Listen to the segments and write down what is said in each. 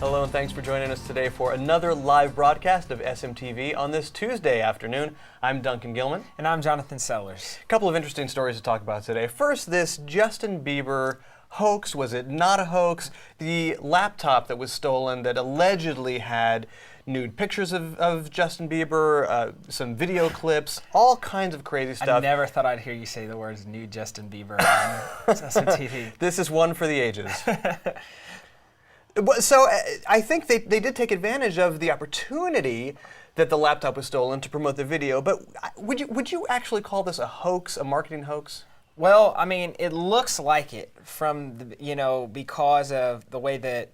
Hello and thanks for joining us today for another live broadcast of SMTV on this Tuesday afternoon. I'm Duncan Gilman. And I'm Jonathan Sellers. A couple of interesting stories to talk about today. First, this Justin Bieber hoax. Was it not a hoax? The laptop that was stolen that allegedly had nude pictures of Justin Bieber, some video clips, all kinds of crazy stuff. I never thought I'd hear you say the words nude Justin Bieber on SMTV. This is one for the ages. So I think they did take advantage of the opportunity that the laptop was stolen to promote the video, but would you actually call this a hoax, a marketing hoax? Well, I mean, it looks like it from the, because of the way that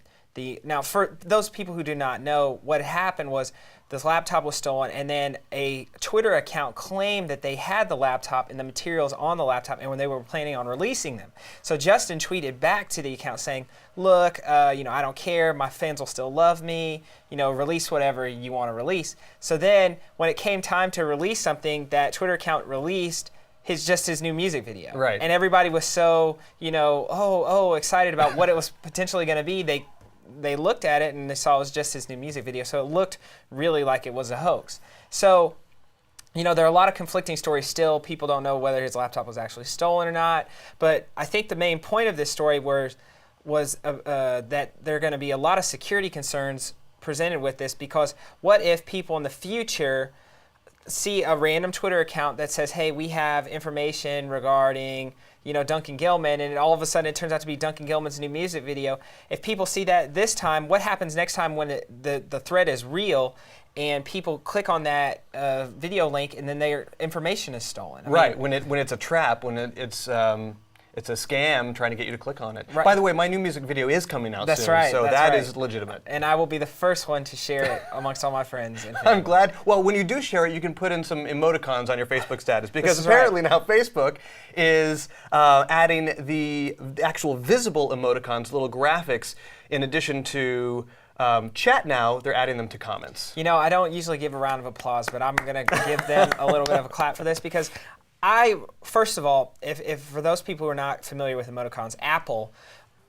now for those people who do not know, what happened was this laptop was stolen, and then a Twitter account claimed that they had the laptop and the materials on the laptop, and when they were planning on releasing them. So Justin tweeted back to the account saying, "Look, I don't care. My fans will still love me. Release whatever you want to release." So then, when it came time to release something, that Twitter account released his new music video. Right. And everybody was so excited about what it was potentially going to be. They looked at it and they saw it was just his new music video, so it looked really like it was a hoax. So, there are a lot of conflicting stories still. People don't know whether his laptop was actually stolen or not. But I think the main point of this story was that there are going to be a lot of security concerns presented with this, because what if people in the future see a random Twitter account that says, "Hey, we have information regarding Duncan Gilman," and all of a sudden it turns out to be Duncan Gilman's new music video. If people see that this time, what happens next time when the thread is real and people click on that video link and then their information is stolen? Right, when it's a trap, when it's a scam trying to get you to click on it. Right. By the way, my new music video is coming out That's soon, right, so that's that right. is legitimate. And I will be the first one to share it amongst all my friends. And I'm glad. Well, when you do share it, you can put in some emoticons on your Facebook status, because This is apparently now Facebook is adding the actual visible emoticons, little graphics, in addition to chat now, they're adding them to comments. I don't usually give a round of applause, but I'm going to give them a little bit of a clap for this, because first of all, if for those people who are not familiar with emoticons, Apple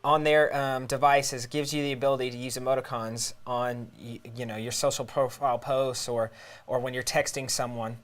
on their devices gives you the ability to use emoticons on your social profile posts or when you're texting someone.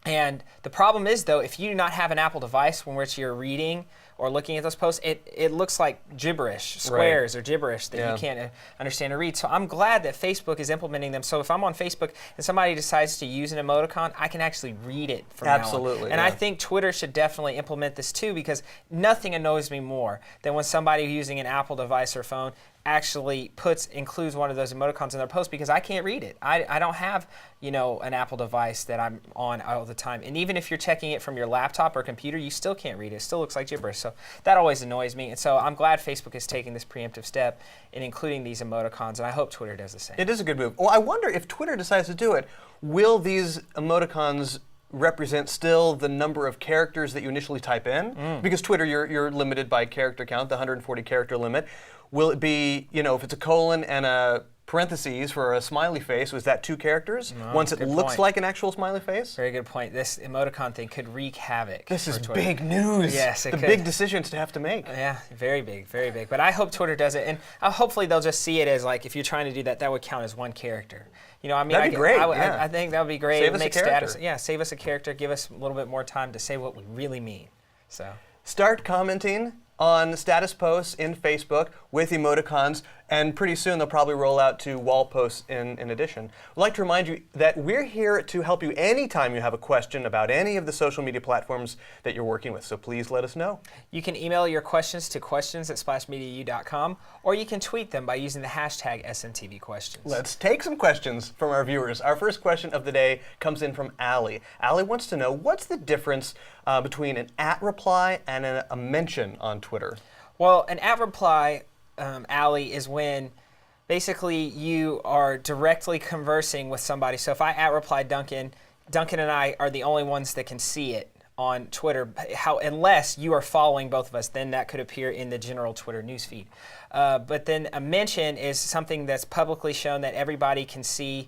And the problem is, though, if you do not have an Apple device when which you're reading or looking at those posts, it looks like gibberish, squares, right, or gibberish that you can't understand or read. So I'm glad that Facebook is implementing them. So if I'm on Facebook and somebody decides to use an emoticon, I can actually read it from now on. Absolutely. And I think Twitter should definitely implement this too, because nothing annoys me more than when somebody using an Apple device or phone actually includes one of those emoticons in their post, because I can't read it. I don't have an Apple device that I'm on all the time. And even if you're checking it from your laptop or computer, you still can't read it. It still looks like gibberish. So that always annoys me. And so I'm glad Facebook is taking this preemptive step in including these emoticons, and I hope Twitter does the same. It is a good move. Well, I wonder if Twitter decides to do it, will these emoticons represent still the number of characters that you initially type in? Because Twitter, you're limited by character count, the 140 character limit. Will it be, if it's a colon and a parentheses for a smiley face, was that 2 characters? No, once it looks like an actual smiley face? Very good point. This emoticon thing could wreak havoc. This is Twitter. Big news. Yes, it the could. big decisions to have to make. Yeah, very big, very big. But I hope Twitter does it, and hopefully they'll just see it as, like, if you're trying to do that, that would count as one character. That'd be great. I think that would be great. Save us a character. Save us a character. Give us a little bit more time to say what we really mean. So start commenting on status posts in Facebook with emoticons, and pretty soon they'll probably roll out to wall posts in addition. I'd like to remind you that we're here to help you anytime you have a question about any of the social media platforms that you're working with, so please let us know. You can email your questions to questions@splashmediau.com, or you can tweet them by using the hashtag SMTV questions. Let's take some questions from our viewers. Our first question of the day comes in from Allie. Allie wants to know, what's the difference between an @ and a mention on Twitter? Well, an @ reply, Allie, is when basically you are directly conversing with somebody. So if I @ reply Duncan, Duncan and I are the only ones that can see it on Twitter. Unless you are following both of us, then that could appear in the general Twitter newsfeed. But then a mention is something that's publicly shown that everybody can see,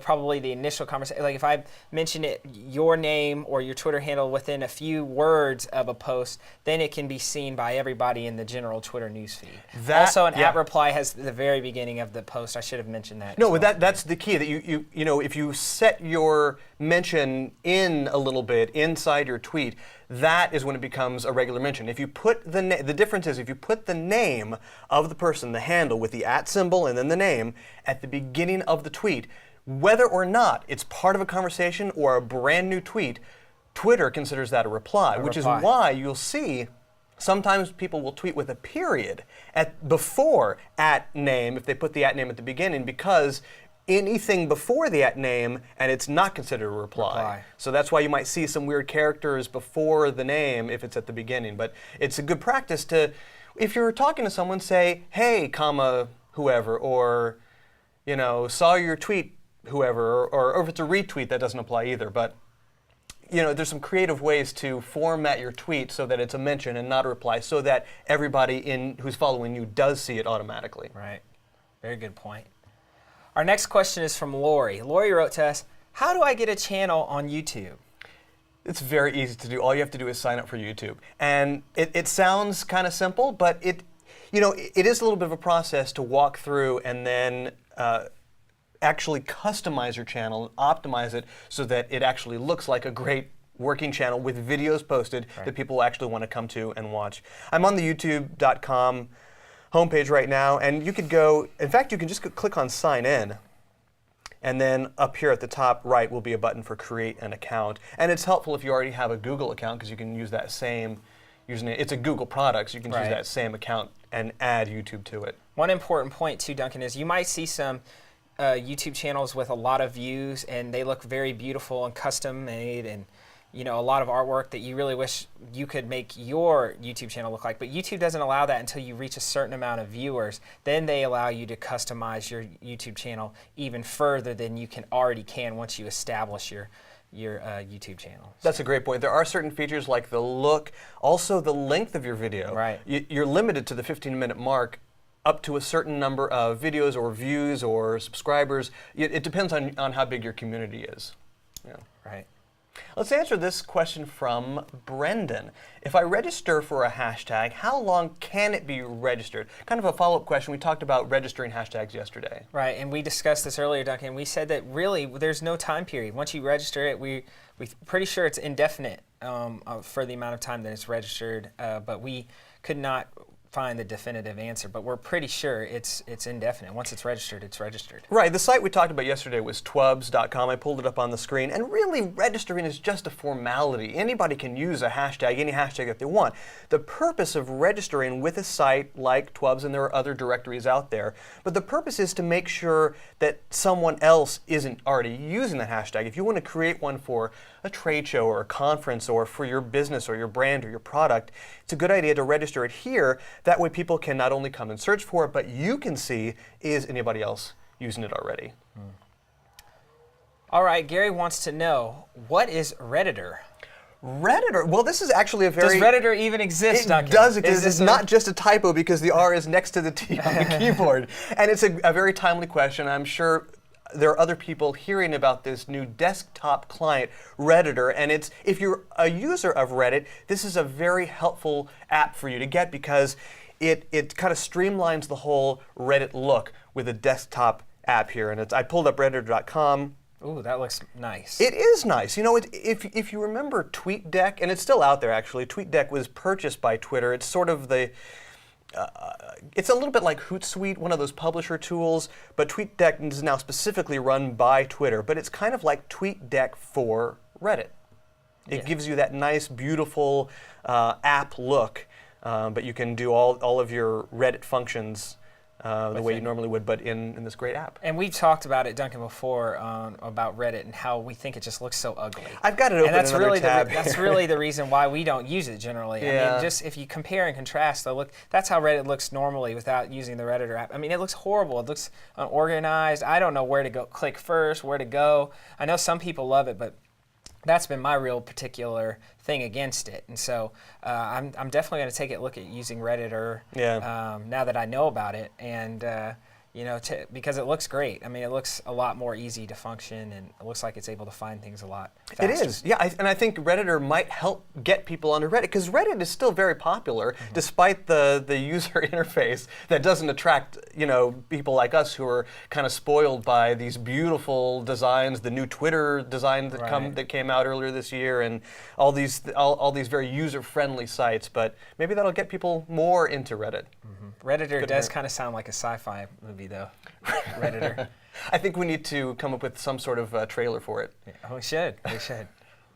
probably the initial conversation. Like if I mention your name or your Twitter handle within a few words of a post, then it can be seen by everybody in the general Twitter newsfeed. Also, an at reply has the very beginning of the post. I should have mentioned that. No, but that's the key, that if you set your mention in a little bit inside your tweet, that is when it becomes a regular mention. If you put the difference is if you put the name of the person, the handle with the at symbol and then the name at the beginning of the tweet, whether or not it's part of a conversation or a brand new tweet, Twitter considers that a reply, which is why you'll see sometimes people will tweet with a period before at name if they put the at name at the beginning, because anything before the at name and it's not considered a reply. So that's why you might see some weird characters before the name if it's at the beginning. But it's a good practice to, if you're talking to someone, say, hey, comma, whoever, or, saw your tweet, whoever, or if it's a retweet, that doesn't apply either. But there's some creative ways to format your tweet so that it's a mention and not a reply, so that everybody who's following you does see it automatically. Right. Very good point. Our next question is from Lori. Lori wrote to us, how do I get a channel on YouTube? It's very easy to do. All you have to do is sign up for YouTube. And it sounds kind of simple, but it is a little bit of a process to walk through and then actually customize your channel, optimize it so that it actually looks like a great working channel with videos posted that people actually want to come to and watch. I'm on the youtube.com homepage right now, and you could go, in fact, you can just click on sign in, and then up here at the top right will be a button for create an account. And it's helpful if you already have a Google account, because you can use that same username. It's a Google product, so you can use that same account and add YouTube to it. One important point too, Duncan, is you might see some YouTube channels with a lot of views, and they look very beautiful and custom made, and a lot of artwork that you really wish you could make your YouTube channel look like. But YouTube doesn't allow that until you reach a certain amount of viewers. Then they allow you to customize your YouTube channel even further than you already can once you establish your YouTube channel. That's a great point. There are certain features like the look, also the length of your video. Right. You're limited to the 15-minute mark up to a certain number of videos or views or subscribers. It depends on how big your community is. Yeah. Right. Let's answer this question from Brendan. If I register for a hashtag, how long can it be registered? Kind of a follow-up question. We talked about registering hashtags yesterday. Right, and we discussed this earlier, Duncan. We said that really there's no time period. Once you register it, we're pretty sure it's indefinite for the amount of time that it's registered, but we could not find the definitive answer, but we're pretty sure it's indefinite. Once it's registered, it's registered. Right. The site we talked about yesterday was twubs.com. I pulled it up on the screen, and really registering is just a formality. Anybody can use a hashtag, any hashtag that they want. The purpose of registering with a site like Twubs, and there are other directories out there, but the purpose is to make sure that someone else isn't already using the hashtag. If you want to create one for a trade show or a conference or for your business or your brand or your product, it's a good idea to register it here. That way people can not only come and search for it, but you can see, is anybody else using it already? All right, Gary wants to know, what is Reditr? Reditr, well, this is actually a very... Does Reditr even exist, Duncan? It does exist. It's not just a typo because the R is next to the T on the keyboard. And it's a very timely question. I'm sure there are other people hearing about this new desktop client, Reditr, and if you're a user of Reddit, this is a very helpful app for you to get because it kind of streamlines the whole Reddit look with a desktop app here. And I pulled up Reditr.com. Ooh, that looks nice. It is nice. If you remember TweetDeck, and it's still out there actually, TweetDeck was purchased by Twitter. It's sort of it's a little bit like Hootsuite, one of those publisher tools, but TweetDeck is now specifically run by Twitter, but it's kind of like TweetDeck for Reddit. It gives you that nice, beautiful app look, but you can do all of your Reddit functions the way you normally would, but in this great app. And we've talked about it, Duncan, before about Reddit and how we think it just looks so ugly. I've got it open in another tab. That's really the reason why we don't use it generally. Yeah. I mean, just if you compare and contrast the look, that's how Reddit looks normally without using the Redditor app. I mean, it looks horrible. It looks unorganized. I don't know where to go, click first, where to go. I know some people love it, but that's been my real particular thing against it. And so I'm definitely going to take a look at using Redditor now that I know about it. And you know, because it looks great. I mean, it looks a lot more easy to function, and it looks like it's able to find things a lot faster. It is, yeah, and I think Redditor might help get people onto Reddit, because Reddit is still very popular, despite the user interface that doesn't attract, you know, people like us who are kind of spoiled by these beautiful designs, the new Twitter design that came out earlier this year, and all these very user-friendly sites. But maybe that'll get people more into Reddit. Redditor does kind of sound like a sci-fi movie, though. Redditor. I think we need to come up with some sort of trailer for it. Yeah, we should. We should.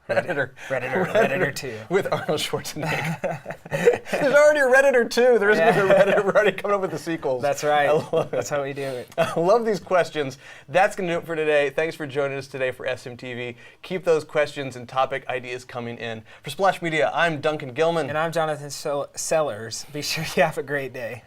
Redditor. Redditor 2. With Arnold Schwarzenegger. There's already a Redditor 2. There isn't even a Redditor. We're already coming up with the sequels. That's right. I love it. That's how we do it. I love these questions. That's going to do it for today. Thanks for joining us today for SMTV. Keep those questions and topic ideas coming in. For Splash Media, I'm Duncan Gilman. And I'm Jonathan Sellers. Be sure you have a great day.